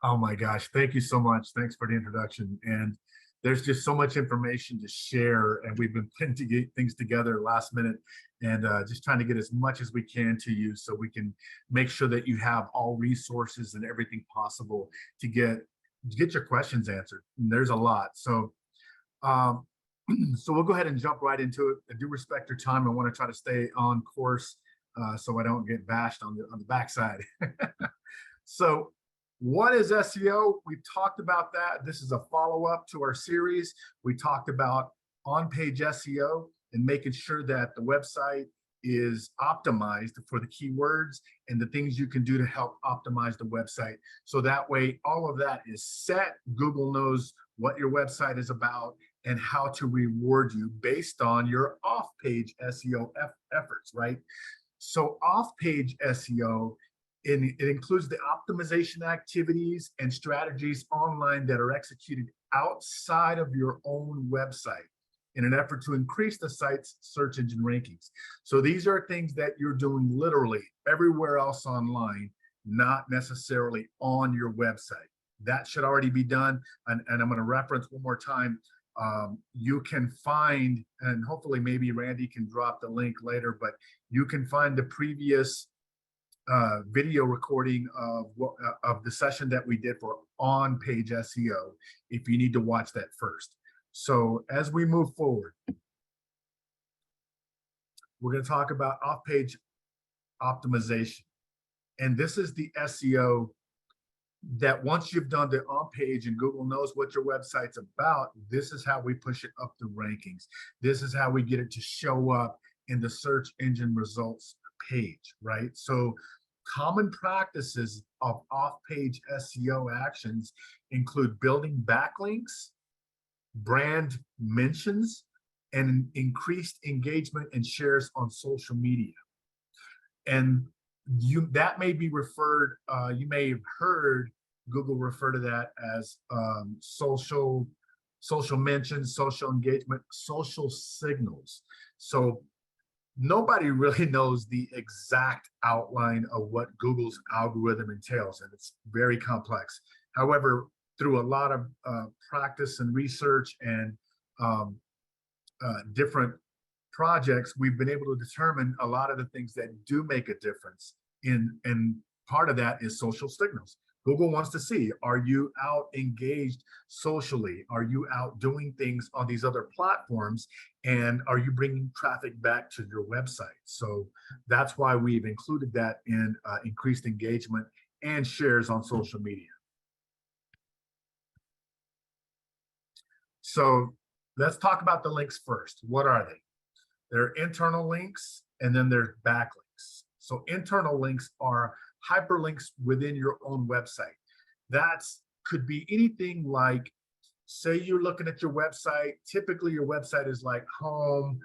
Oh my gosh, thank you so much. Thanks for the introduction. And there's just so much information to share, and we've been putting to get things together last minute, and just trying to get as much as we can to you so we can make sure that you have all resources and everything possible to get your questions answered. And there's a lot. Um, so we'll go ahead and jump right into it. I do respect your time. I want to try to stay on course so I don't get bashed on the backside. So what is SEO? We've talked about that. This is a follow-up to our series. We talked about on-page SEO and making sure that the website is optimized for the keywords and the things you can do to help optimize the website. So that way, all of that is set. Google knows what your website is about and how to reward you based on your off-page SEO efforts, right? So off-page SEO, it includes the optimization activities and strategies online that are executed outside of your own website in an effort to increase the site's search engine rankings. So these are things that you're doing literally everywhere else online, not necessarily on your website. That should already be done. And I'm going to reference one more time. You can find, and hopefully maybe Randy can drop the link later, but you can find the previous video recording of the session that we did for on-page SEO if you need to watch that first. So as we move forward, we're going to talk about off-page optimization. And this is the SEO that once you've done the on-page and Google knows what your website's about, this is how we push it up the rankings. This is how we get it to show up in the search engine results page, right? So common practices of off-page SEO actions include building backlinks, brand mentions, and increased engagement and shares on social media. And that may be referred, you may have heard Google refer to that as social mentions, social engagement, social signals. So nobody really knows the exact outline of what Google's algorithm entails, and it's very complex. However, through a lot of practice and research and different projects, we've been able to determine a lot of the things that do make a difference and part of that is social signals. Google wants to see, are you out engaged socially? Are you out doing things on these other platforms? And are you bringing traffic back to your website? So that's why we've included that in increased engagement and shares on social media. So let's talk about the links first. What are they? They're internal links, and then there's backlinks. So internal links are hyperlinks within your own website. That could be anything like, say you're looking at your website. Typically your website is like home,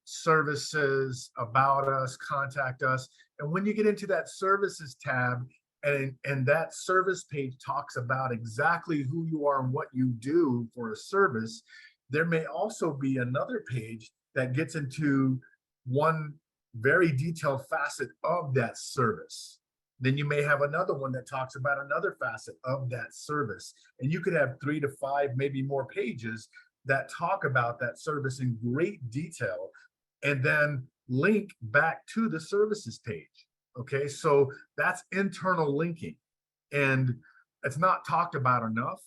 services, about us, contact us. And when you get into that services tab, and that service page talks about exactly who you are and what you do for a service, there may also be another page that gets into one very detailed facet of that service. Then you may have another one that talks about another facet of that service. And you could have 3 to 5, maybe more pages that talk about that service in great detail and then link back to the services page. Okay, so that's internal linking. And it's not talked about enough.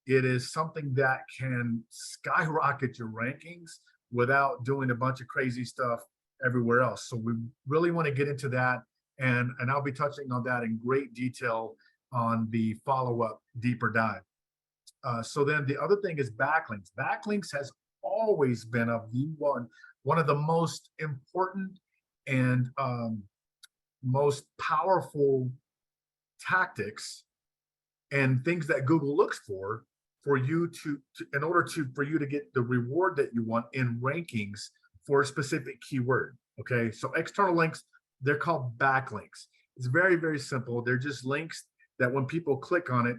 It is something that can skyrocket your rankings without doing a bunch of crazy stuff everywhere else. So we really want to get into that, and I'll be touching on that in great detail on the follow-up deeper dive. So then the other thing is backlinks. Backlinks has always been one of the most important and most powerful tactics and things that Google looks for you for you to get the reward that you want in rankings for a specific keyword. Okay, so external links, they're called backlinks. It's very, very simple. They're just links that when people click on it,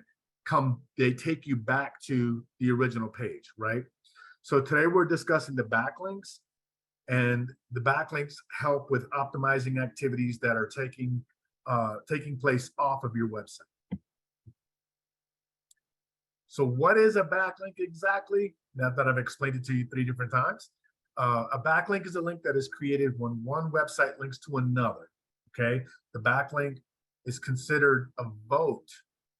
they take you back to the original page, right? So today we're discussing the backlinks, and the backlinks help with optimizing activities that are taking place off of your website. So what is a backlink exactly? Now that I've explained it to you 3 different times. A backlink is a link that is created when one website links to another, okay? The backlink is considered a vote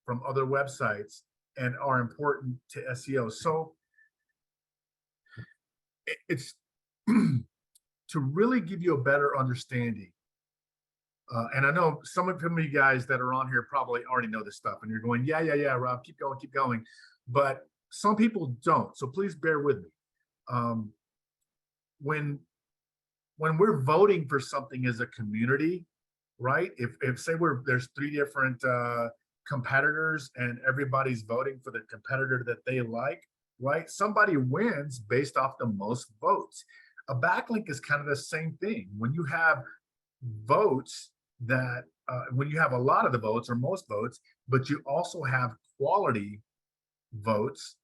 from other websites and are important to SEO. So it's to really give you a better understanding. And I know some of you guys that are on here probably already know this stuff, and you're going, yeah, Rob, keep going. But some people don't, so please bear with me. When we're voting for something as a community, right? If say there's 3 different competitors and everybody's voting for the competitor that they like, right? Somebody wins based off the most votes. A backlink is kind of the same thing. When you have votes that when you have a lot of the votes or most votes, but you also have quality votes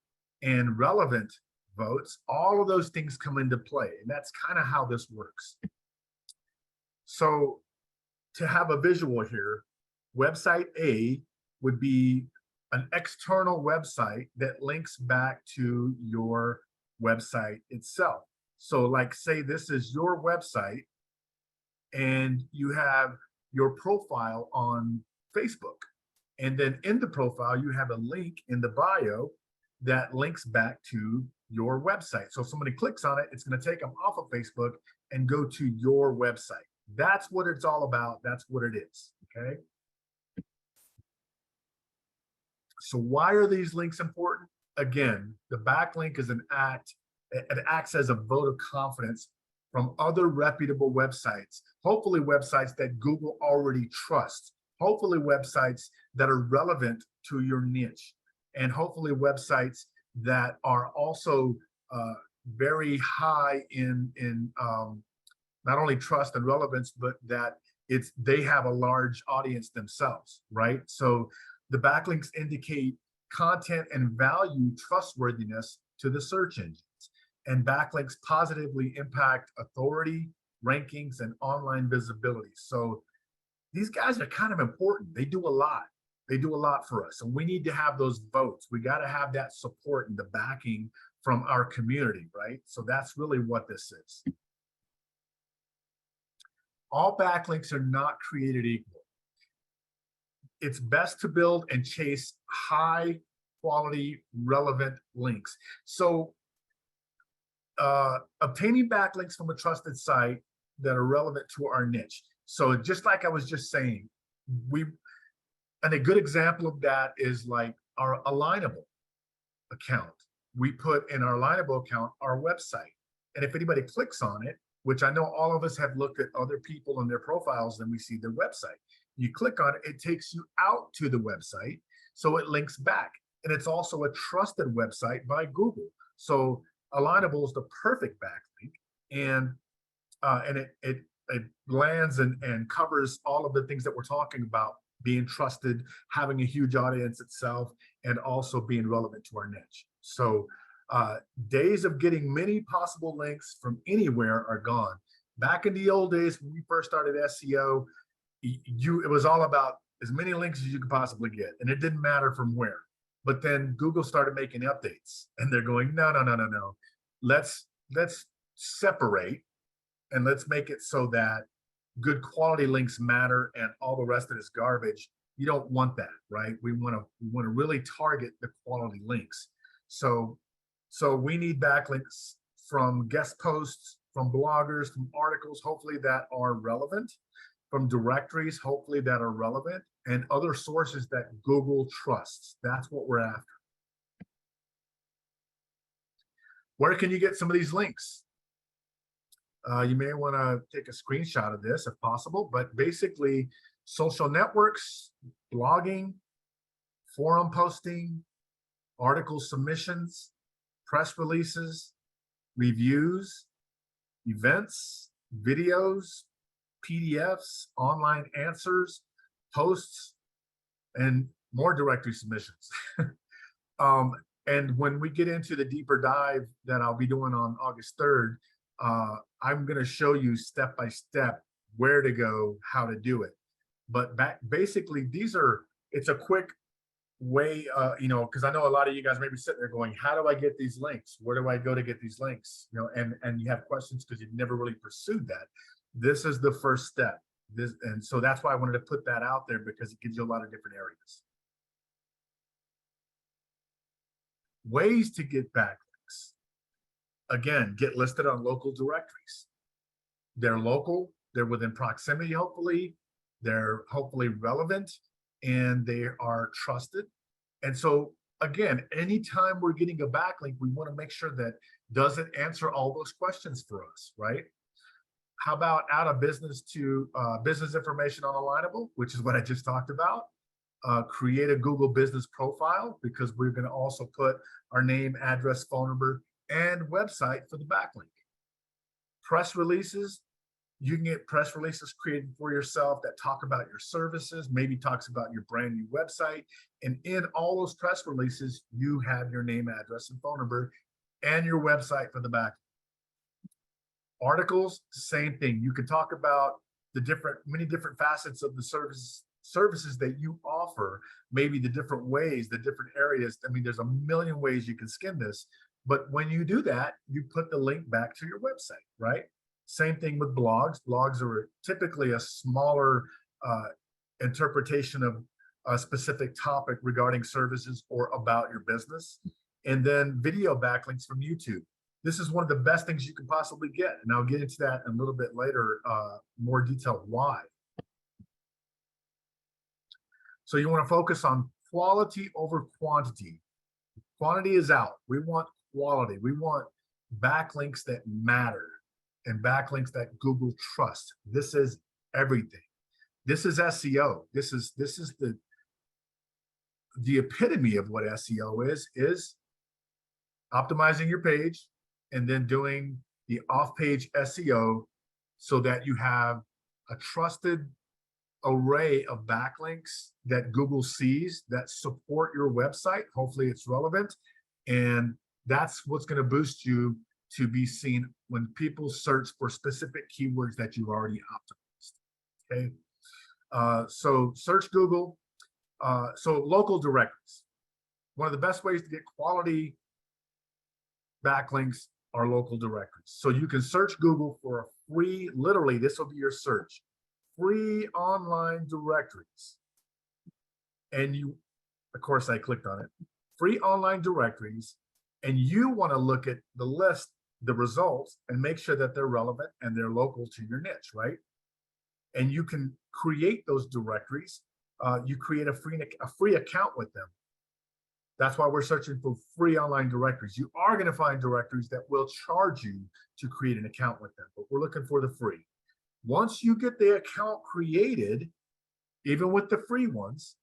and relevant votes, all of those things come into play. And that's kind of how this works. So to have a visual here, website A would be an external website that links back to your website itself. So like say this is your website and you have your profile on Facebook. And then in the profile, you have a link in the bio that links back to your website. So if somebody clicks on it, it's going to take them off of Facebook and go to your website. That's what it's all about. That's what it is. Okay. So why are these links important? Again, the backlink is an act. It acts as a vote of confidence from other reputable websites, hopefully websites that Google already trusts, hopefully websites that are relevant to your niche, and hopefully websites that are also very high in not only trust and relevance, but that they have a large audience themselves, right? So the backlinks indicate content and value trustworthiness to the search engines. And backlinks positively impact authority, rankings, and online visibility. So these guys are kind of important. They do a lot. They do a lot for us. And we need to have those votes. We got to have that support and the backing from our community, right? So that's really what this is. All backlinks are not created equal. It's best to build and chase high quality, relevant links. So obtaining backlinks from a trusted site that are relevant to our niche. So just like I was just saying, and a good example of that is like our Alignable account. We put in our Alignable account our website. And if anybody clicks on it, which I know all of us have looked at other people and their profiles, and we see their website. You click on it, it takes you out to the website. So it links back. And it's also a trusted website by Google. So Alignable is the perfect backlink, and it lands and covers all of the things that we're talking about: being trusted, having a huge audience itself, and also being relevant to our niche. So days of getting many possible links from anywhere are gone. Back in the old days when we first started SEO, it was all about as many links as you could possibly get, and it didn't matter from where. But then Google started making updates, and they're going, no. Let's separate, and let's make it so that good quality links matter, and all the rest of it is garbage. You don't want that, right? We want to really target the quality links. So we need backlinks from guest posts, from bloggers, from articles, hopefully that are relevant, from directories, hopefully that are relevant, and other sources that Google trusts. That's what we're after. Where can you get some of these links? You may want to take a screenshot of this if possible, but basically social networks, blogging, forum posting, article submissions, press releases, reviews, events, videos, PDFs, online answers, posts, and more directory submissions. And when we get into the deeper dive that I'll be doing on August 3rd, I'm going to show you step by step where to go, how to do it. But basically, it's a quick way, because I know a lot of you guys may be sitting there going, how do I get these links? Where do I go to get these links? And you have questions because you've never really pursued that. This is the first step. And so that's why I wanted to put that out there, because it gives you a lot of different areas. Ways to get backlinks. Again, get listed on local directories. They're local, they're within proximity, hopefully, they're hopefully relevant, and they are trusted. And so again, anytime we're getting a backlink, we want to make sure that does it answer all those questions for us, right? How about out of business to business information on Alignable, which is what I just talked about. Create a Google business profile, because we're going to also put our name, address, phone number, and website for the backlink. Press releases. You can get press releases created for yourself that talk about your services, maybe talks about your brand new website. And in all those press releases, you have your name, address, and phone number, and your website for the back. Articles, same thing. You can talk about the many different facets of the services that you offer, maybe the different ways, the different areas. I mean, there's a million ways you can skin this, but when you do that, you put the link back to your website, right? Same thing with blogs. Blogs are typically a smaller interpretation of a specific topic regarding services or about your business. And then video backlinks from YouTube. This is one of the best things you can possibly get. And I'll get into that a little bit later, more detailed why. So you want to focus on quality over quantity. Quantity is out. We want quality. We want backlinks that matter and backlinks that Google trusts. This is everything. This is SEO. This is the epitome of what SEO is optimizing your page and then doing the off-page SEO so that you have a trusted array of backlinks that Google sees that support your website. Hopefully it's relevant. And that's what's going to boost you to be seen when people search for specific keywords that you've already optimized. Okay. So search Google. So local directories. One of the best ways to get quality backlinks are local directories. So you can search Google for a free, literally, this will be your search, free online directories. And you, of course, I clicked on it, free online directories. And you want to look at the list, the results, and make sure that they're relevant and they're local to your niche, right? And you can create those directories. You create a free account with them. That's why we're searching for free online directories. You are going to find directories that will charge you to create an account with them, but we're looking for the free. Once you get the account created, even with the free ones,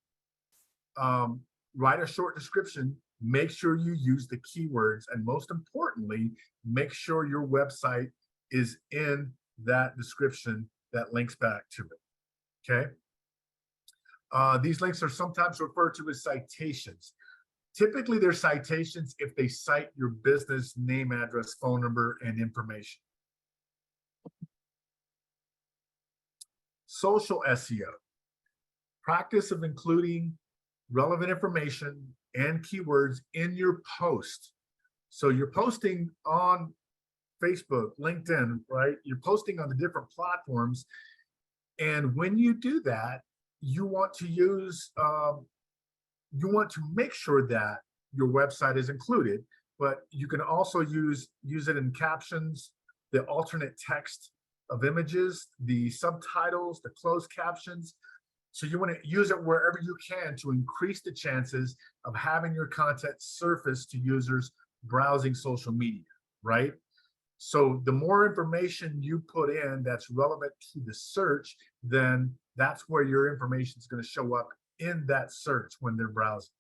write a short description. Make sure you use the keywords, and most importantly, make sure your website is in that description that links back to it. Okay. These links are sometimes referred to as citations. Typically, they're citations if they cite your business name, address, phone number, and information. Social SEO. Practice of including relevant information and keywords in your post. So you're posting on Facebook, LinkedIn, right? You're posting on the different platforms. And when you do that, you want to use, you want to make sure that your website is included, but you can also use it in captions, the alternate text of images, the subtitles, the closed captions. So you want to use it wherever you can to increase the chances of having your content surface to users browsing social media, right? So the more information you put in that's relevant to the search, then that's where your information is going to show up in that search when they're browsing.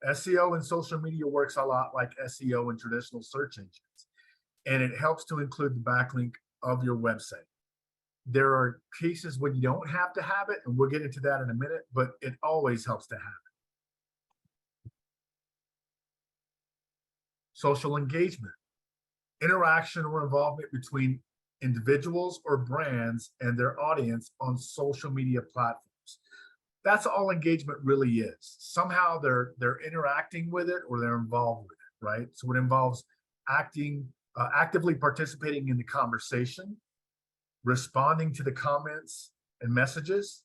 SEO in social media works a lot like SEO in traditional search engines, and it helps to include the backlink of your website. There are cases when you don't have to have it, and we'll get into that in a minute, but it always helps to have it. Social engagement, interaction or involvement between individuals or brands and their audience on social media platforms. That's all engagement really is. Somehow they're interacting with it or they're involved with it, right? So it involves actively participating in the conversation, responding to the comments and messages,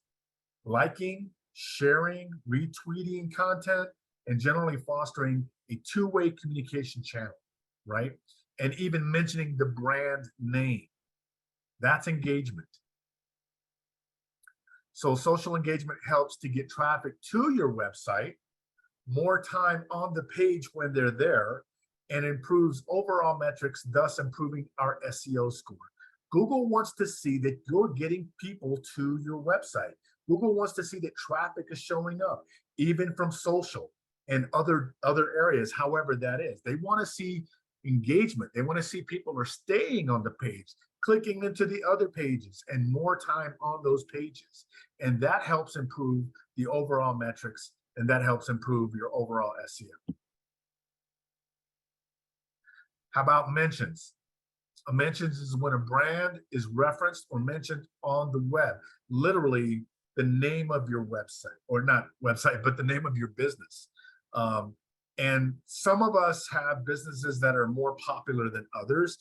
liking, sharing, retweeting content, and generally fostering a two-way communication channel, right? And even mentioning the brand name. That's engagement. So social engagement helps to get traffic to your website, more time on the page when they're there, and improves overall metrics, thus improving our SEO score. Google wants to see that you're getting people to your website. Google wants to see that traffic is showing up, even from social and other areas, however that is. They want to see engagement. They want to see people are staying on the page, clicking into the other pages, and more time on those pages. And that helps improve the overall metrics, and that helps improve your overall SEO. How about mentions? A mentions is when a brand is referenced or mentioned on the web, literally the name of your website, or not website, but the name of your business. And some of us have businesses that are more popular than others.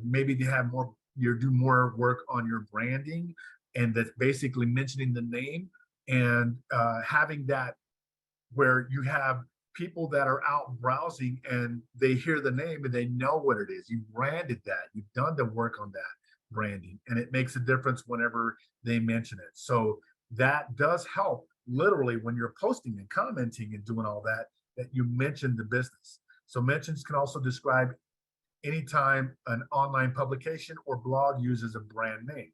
Maybe they have more, you do more work on your branding, and that's basically mentioning the name and having that where you have people that are out browsing and they hear the name and they know what it is. You branded that, you've done the work on that branding, and it makes a difference whenever they mention it. So that does help literally when you're posting and commenting and doing all that, that you mention the business. So mentions can also describe anytime an online publication or blog uses a brand name.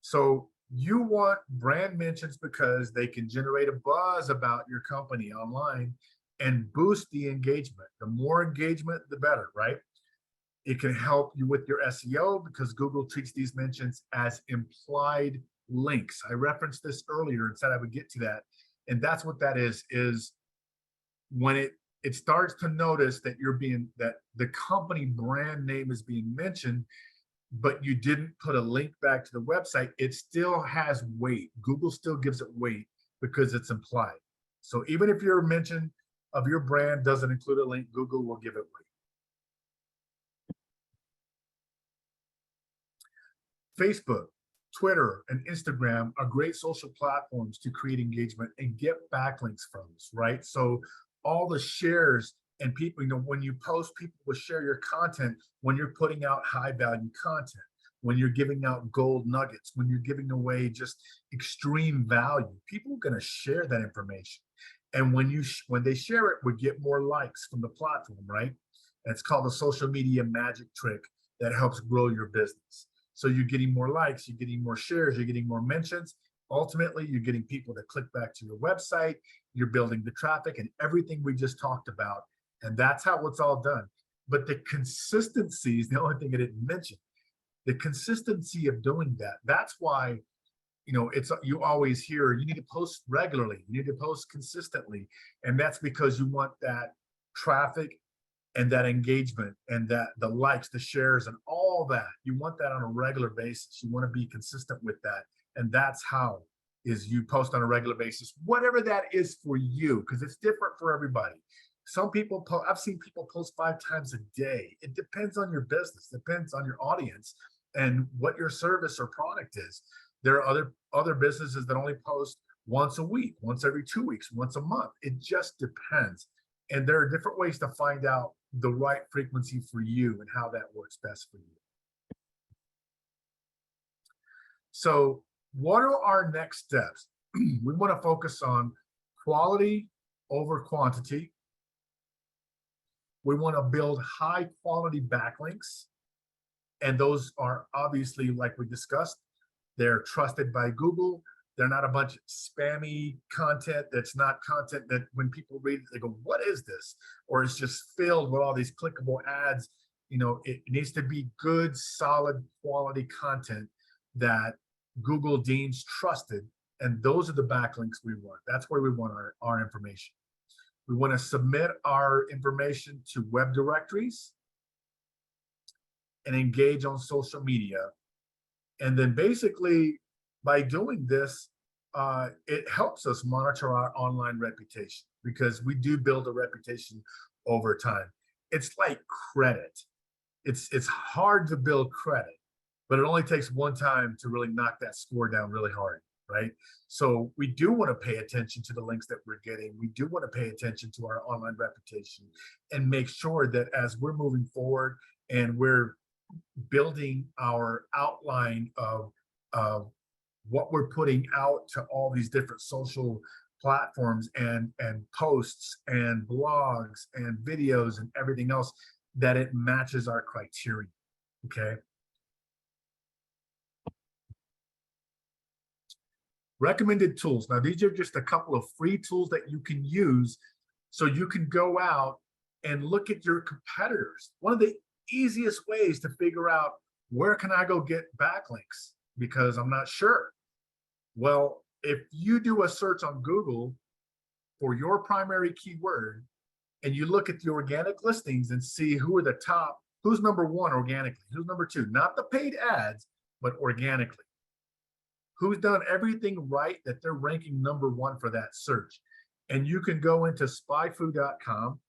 So you want brand mentions because they can generate a buzz about your company online and boost the engagement. The more engagement, the better, right? It can help you with your SEO because Google treats these mentions as implied links. I referenced this earlier and said I would get to that. And that's what that is when it starts to notice that that the company brand name is being mentioned, but you didn't put a link back to the website, it still has weight. Google still gives it weight because it's implied. So even if your mention of your brand doesn't include a link, Google will give it weight. Facebook, Twitter, and Instagram are great social platforms to create engagement and get backlinks from us, right? So all the shares and people, when you post, people will share your content when you're putting out high value content, when you're giving out gold nuggets, when you're giving away just extreme value. People are going to share that information. And when they share it, we get more likes from the platform, right? And it's called the social media magic trick that helps grow your business. So you're getting more likes, you're getting more shares, you're getting more mentions. Ultimately, you're getting people to click back to your website, you're building the traffic and everything we just talked about. And that's how it's all done. But the consistency is the only thing I didn't mention. The consistency of doing that. That's why, you always hear you need to post regularly, you need to post consistently. And that's because you want that traffic and that engagement and that the likes, the shares, and all that. You want that on a regular basis. You want to be consistent with that. And that's how is you post on a regular basis, whatever that is for you, because it's different for everybody. Some people, I've seen people post 5 times a day. It depends on your business, depends on your audience and what your service or product is. There are other businesses that only post once a week, once every 2 weeks, once a month. It just depends. And there are different ways to find out the right frequency for you and how that works best for you. So what are our next steps? We want to focus on quality over quantity. We want to build high quality backlinks. And those are obviously, like we discussed, they're trusted by Google. They're not a bunch of spammy content that's not content that when people read it, they go, what is this? Or it's just filled with all these clickable ads. It needs to be good, solid quality content that Google deems trusted. And those are the backlinks we want. That's where we want our information. We want to submit our information to web directories and engage on social media And then basically by doing this, it helps us monitor our online reputation, because we do build a reputation over time. It's like credit. It's hard to build credit, but it only takes one time to really knock that score down really hard, right? So we do want to pay attention to the links that we're getting. We do want to pay attention to our online reputation and make sure that as we're moving forward and we're building our outline of what we're putting out to all these different social platforms and posts and blogs and videos and everything else, that it matches our criteria. Okay. Recommended tools. Now, these are just a couple of free tools that you can use so you can go out and look at your competitors. One of the easiest ways to figure out, where can I go get backlinks because I'm not sure. Well, if you do a search on Google for your primary keyword and you look at the organic listings and see who are the top, who's number one organically, who's number two, not the paid ads, but organically, who's done everything right that they're ranking number one for that search. And you can go into spyfu.com,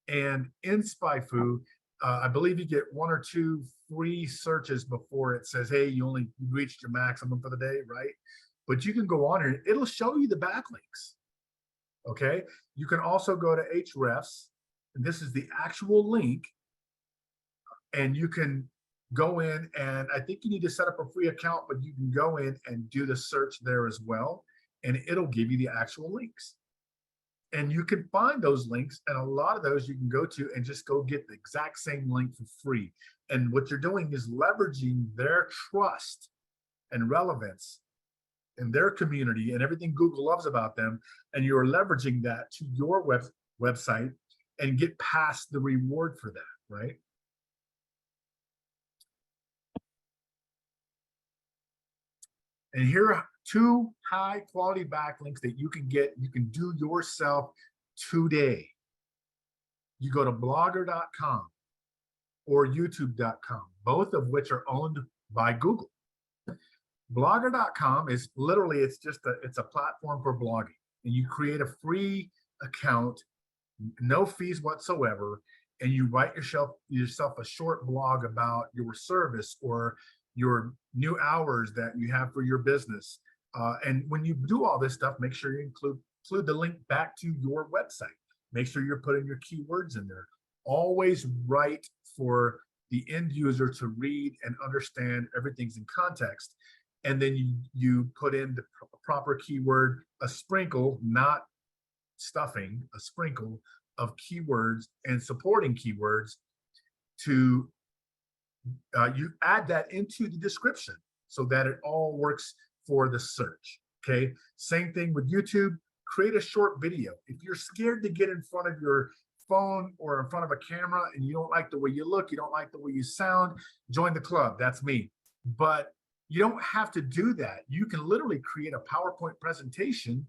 and in SpyFu, I believe you get 1 or 2 free searches before it says, hey, you only reached your maximum for the day, right? But you can go on and it'll show you the backlinks. Okay. You can also go to Hrefs, and this is the actual link, and you can go in, and I think you need to set up a free account, but you can go in and do the search there as well, and it'll give you the actual links. And you can find those links, and a lot of those you can go to and just go get the exact same link for free. And what you're doing is leveraging their trust and relevance in their community and everything Google loves about them, and you're leveraging that to your website and get past the reward for that, right? And here are 2 high quality backlinks that you can get, you can do yourself today. You go to blogger.com or youtube.com, both of which are owned by Google. Blogger.com is literally, it's a platform for blogging, and you create a free account, no fees whatsoever, and you write yourself a short blog about your service or your new hours that you have for your business. And when you do all this stuff, make sure you include the link back to your website. Make sure you're putting your keywords in there. Always write for the end user to read and understand. Everything's in context. And then you put in the proper keyword, a sprinkle, not stuffing, a sprinkle of keywords and supporting keywords to you add that into the description so that it all works for the search. Okay. Same thing with YouTube. Create a short video. If you're scared to get in front of your phone or in front of a camera and you don't like the way you look, you don't like the way you sound, join the club. That's me. But you don't have to do that. You can literally create a PowerPoint presentation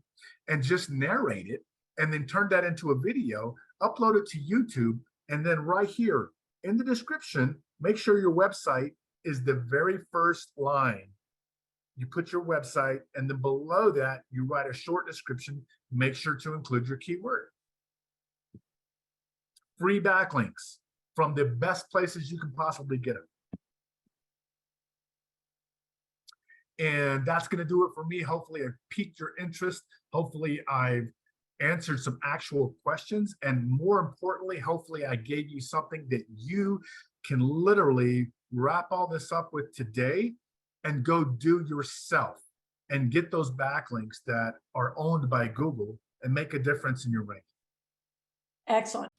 and just narrate it, and then turn that into a video, upload it to YouTube, and then right here in the description, make sure your website is the very first line. You put your website, and then below that, you write a short description. Make sure to include your keyword. Free backlinks from the best places you can possibly get them. And that's going to do it for me. Hopefully, I've piqued your interest. Hopefully, I've answered some actual questions. And more importantly, hopefully, I gave you something that you can literally wrap all this up with today and go do yourself and get those backlinks that are owned by Google and make a difference in your ranking. Excellent.